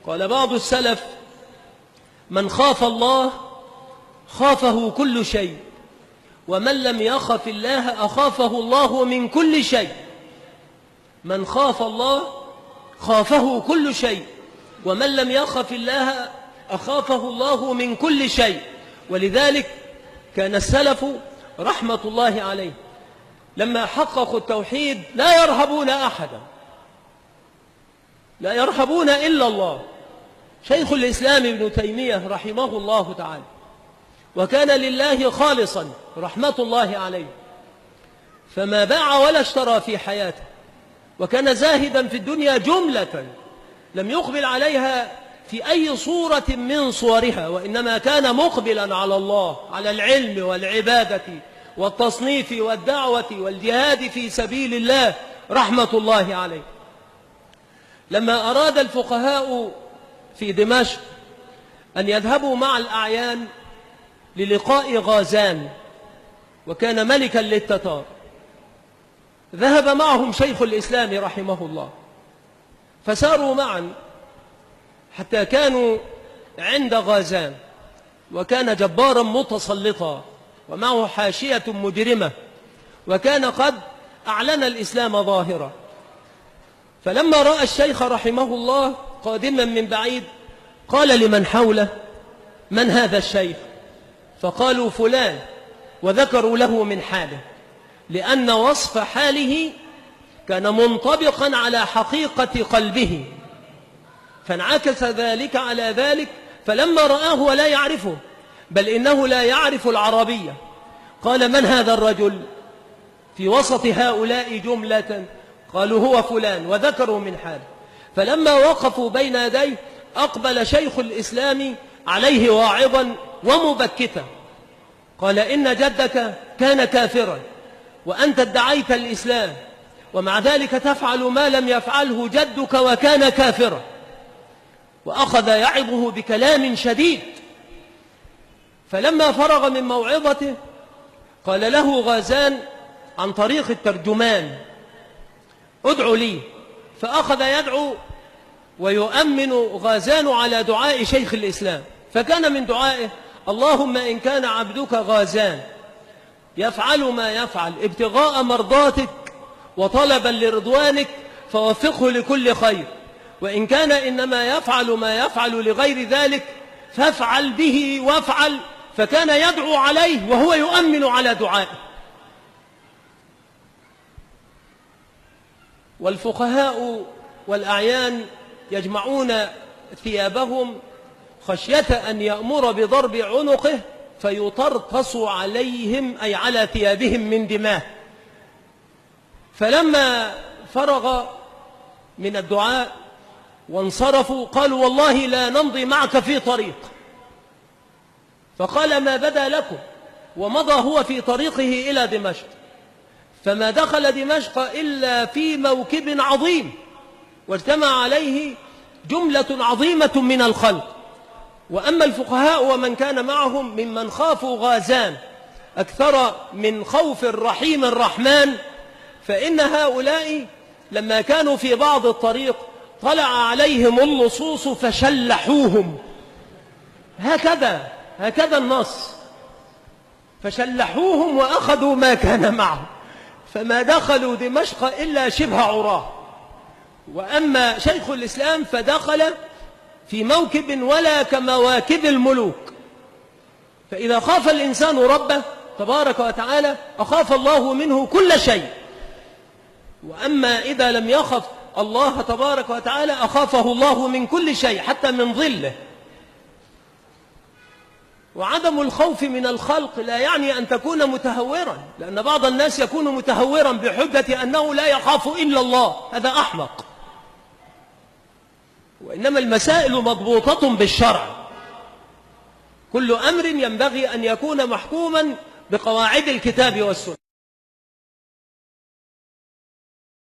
قال بعض السلف: من خاف الله خافه كل شيء، ومن لم يخف الله أخافه الله من كل شيء. من خاف الله خافه كل شيء، ومن لم يخف الله أخافه الله من كل شيء. ولذلك كان السلف رحمة الله عليه لما حققوا التوحيد لا يرهبون أحدا، لا يرهبون إلا الله. شيخ الإسلام ابن تيمية رحمه الله تعالى وكان لله خالصا رحمة الله عليه، فما باع ولا اشترى في حياته، وكان زاهدا في الدنيا جملة لم يقبل عليها في أي صورة من صورها، وإنما كان مقبلا على الله، على العلم والعبادة والتصنيف والدعوة والجهاد في سبيل الله رحمة الله عليه. لما أراد الفقهاء في دمشق أن يذهبوا مع الأعيان للقاء غازان، وكان ملكا للتتار، ذهب معهم شيخ الإسلام رحمه الله، فساروا معا حتى كانوا عند غازان، وكان جبارا متسلطا ومعه حاشية مجرمة، وكان قد أعلن الإسلام ظاهرا. فلما رأى الشيخ رحمه الله قادما من بعيد قال لمن حوله: من هذا الشيخ؟ فقالوا: فلان، وذكروا له من حاله، لأن وصف حاله كان منطبقا على حقيقة قلبه، فانعكس ذلك على ذلك. فلما رآه ولا يعرفه، بل إنه لا يعرف العربية، قال: من هذا الرجل؟ في وسط هؤلاء جملة قالوا: هو فلان، وذكروا من حاله. فلما وقفوا بين يديه أقبل شيخ الإسلام عليه واعظا ومبكتا، قال: إن جدك كان كافرا، وأنت ادعيت الإسلام، ومع ذلك تفعل ما لم يفعله جدك وكان كافرا. وأخذ يعظه بكلام شديد. فلما فرغ من موعظته قال له غازان عن طريق الترجمان: ادعو لي. فأخذ يدعو ويؤمن غازان على دعاء شيخ الإسلام، فكان من دعائه: اللهم إن كان عبدك غازان يفعل ما يفعل ابتغاء مرضاتك وطلبا لرضوانك فوفقه لكل خير، وإن كان إنما يفعل ما يفعل لغير ذلك فافعل به وافعل. فكان يدعو عليه وهو يؤمن على دعائه. والفقهاء والأعيان يجمعون ثيابهم خشية أن يأمر بضرب عنقه فيطرطس عليهم، أي على ثيابهم، من دماه. فلما فرغ من الدعاء وانصرفوا قالوا: والله لا نمضي معك في طريق. فقال: ما بدا لكم؟ ومضى هو في طريقه إلى دمشق، فما دخل دمشق إلا في موكب عظيم، واجتمع عليه جملة عظيمة من الخلق. وأما الفقهاء ومن كان معهم ممن خافوا غازان أكثر من خوف الرحيم الرحمن، فإن هؤلاء لما كانوا في بعض الطريق طلع عليهم اللصوص فشلحوهم، هكذا النص، فشلحوهم وأخذوا ما كان معهم، فما دخلوا دمشق إلا شبه عراه. وأما شيخ الإسلام فدخل في موكب ولا كمواكب الملوك. فإذا خاف الإنسان ربه تبارك وتعالى أخاف الله منه كل شيء، وأما إذا لم يخف الله تبارك وتعالى أخافه الله من كل شيء، حتى من ظله. وعدم الخوف من الخلق لا يعني أن تكون متهورا، لأن بعض الناس يكون متهورا بحجة أنه لا يخاف إلا الله، هذا أحمق. وإنما المسائل مضبوطة بالشرع، كل أمر ينبغي أن يكون محكوما بقواعد الكتاب والسنة.